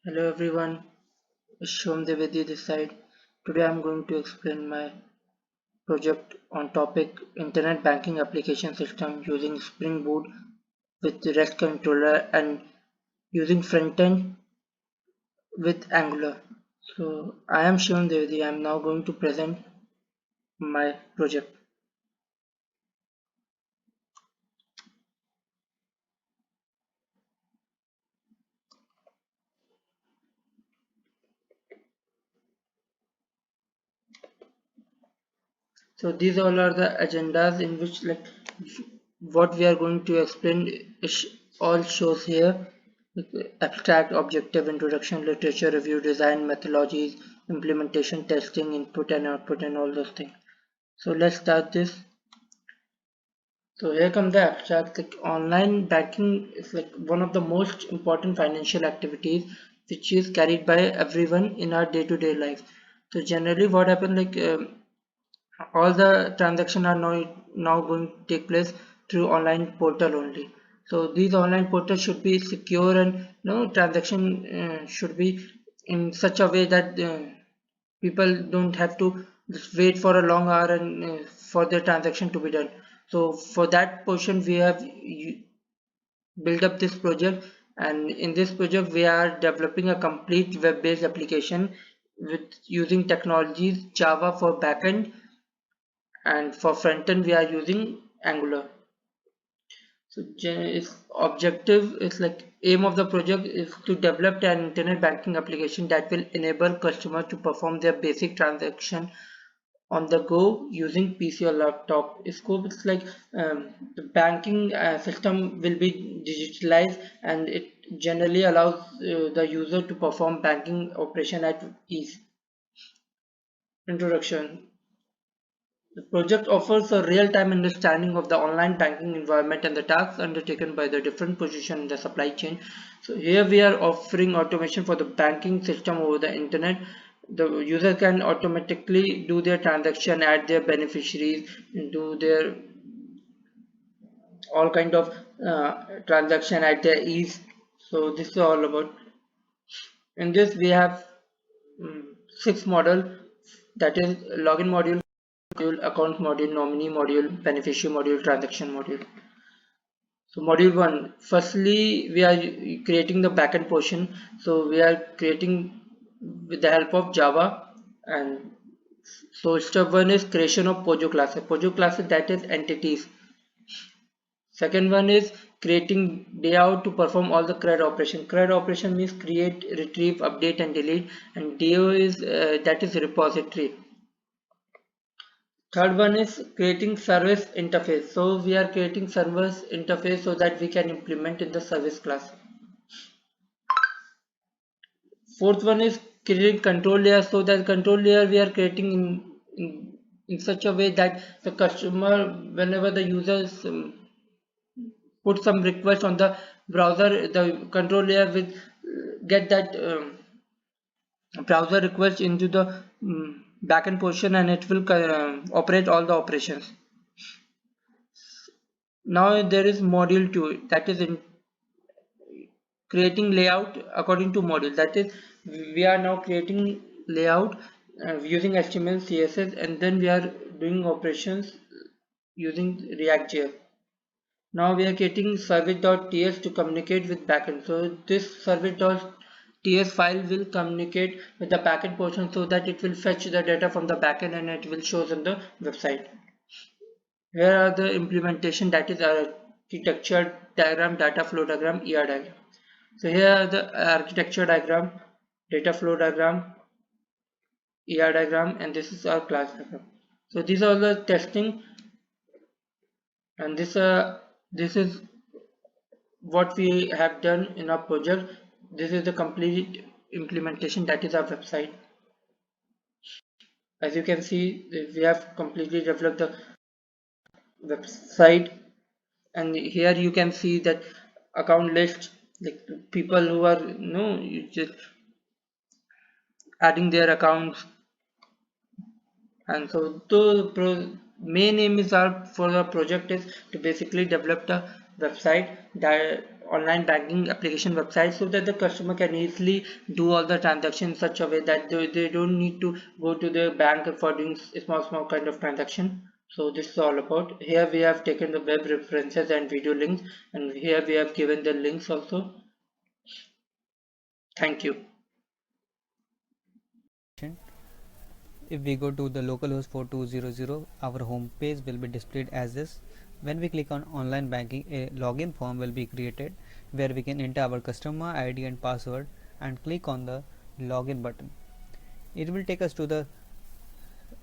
Hello everyone, Shom Devedi this side. Today I'm going to explain my project on topic Internet Banking Application System using Spring Boot with REST controller and using frontend with Angular. So I am Shivam Devedi. I am now going to present my project. So these all are the agendas in which what we are going to explain is all shows here. Abstract, objective, introduction, literature review, design, methodologies, implementation, testing, input and output and all those things. So let's start this. So here comes the abstract. Like online banking is like one of the most important financial activities which is carried by everyone in our day-to-day life. So generally what happens all the transactions are now going to take place through online portal only. So these online portals should be secure and transaction should be in such a way that people don't have to just wait for a long hour and for their transaction to be done. So for that portion we have build up this project, and in this project we are developing a complete web-based application with using technologies Java for backend, and for front end we are using Angular. So its objective is like aim of the project is to develop an internet banking application that will enable customers to perform their basic transaction on the go using PC or laptop. Scope is like the banking system will be digitalized, and it generally allows the user to perform banking operation at ease. Introduction. The project offers a real-time understanding of the online banking environment and the tasks undertaken by the different positions in the supply chain. So here we are offering automation for the banking system over the internet. The user can automatically do their transaction, add their beneficiaries, do their all kind of transaction at their ease. So this is all about. In this we have six model, that is login module, account module, nominee module, beneficiary module, transaction module. So module 1, firstly we are creating the backend portion. So we are creating with the help of Java, and so step 1 is creation of Pojo classes. Pojo classes, that is entities. Second one is creating DAO to perform all the CRUD operation. CRUD operation means create, retrieve, update and delete, and DAO is that is repository. Third one is creating service interface. So we are creating service interface so that we can implement in the service class. Fourth one is creating control layer. So that control layer we are creating in such a way that the customer, whenever the users put some request on the browser, the control layer will get that browser request into the backend portion, and it will operate all the operations. Now there is module 2, that is in creating layout according to module. That is, we are now creating layout using HTML, CSS, and then we are doing operations using React.js. Now we are creating service.ts to communicate with backend. So this service.ts file will communicate with the backend portion so that it will fetch the data from the backend and it will show on the website. Here are the implementation, that is architecture diagram, data flow diagram, ER diagram. So here are the architecture diagram, data flow diagram, ER diagram, and this is our class diagram. So these are the testing, and this is what we have done in our project. This is the complete implementation, that is our website. As you can see, we have completely developed the website, and here you can see that account list, like people who are you just adding their accounts. And so the main aim is our for the project is to basically develop the website that online banking application website, so that the customer can easily do all the transactions in such a way that they don't need to go to the bank for doing small kind of transaction. So this is all about. Here we have taken the web references and video links, and here we have given the links also. Thank you. If we go to the localhost 4200, our home page will be displayed as this. When we click on online banking, a login form will be created where we can enter our customer ID and password and click on the login button. It will take us to the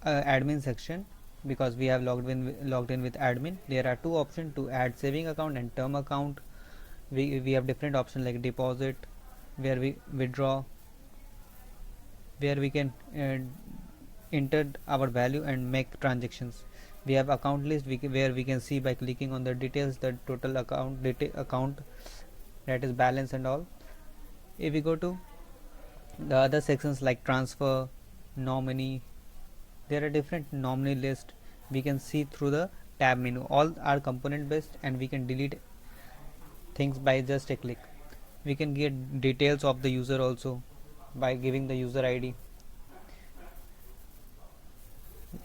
admin section because we have logged in with admin. There are two options to add saving account and term account. We have different options like deposit, where we withdraw, where we can enter our value and make transactions. We have account list where we can see by clicking on the details the total account, that is balance and all. If we go to the other sections like transfer, nominee, there are different nominee list. We can see through the tab menu. All are component based and we can delete things by just a click. We can get details of the user also by giving the user ID.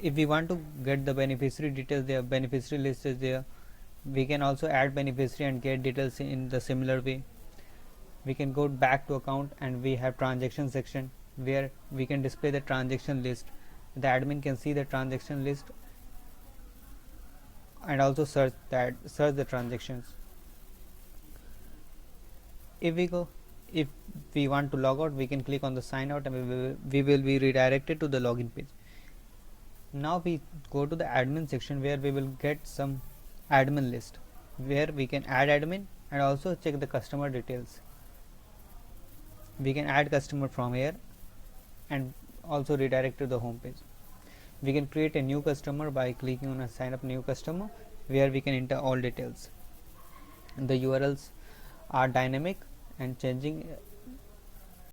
If we want to get the beneficiary details, their beneficiary list is there. We can also add beneficiary and get details in the similar way. We can go back to account and we have transaction section where we can display the transaction list. The admin can see the transaction list and also search the transactions. If we want to log out, we can click on the sign out and we will be redirected to the login page. Now we go to the admin section where we will get some admin list where we can add admin and also check the customer details. We can add customer from here and also redirect to the home page. We can create a new customer by clicking on a sign up new customer where we can enter all details. The URLs are dynamic and changing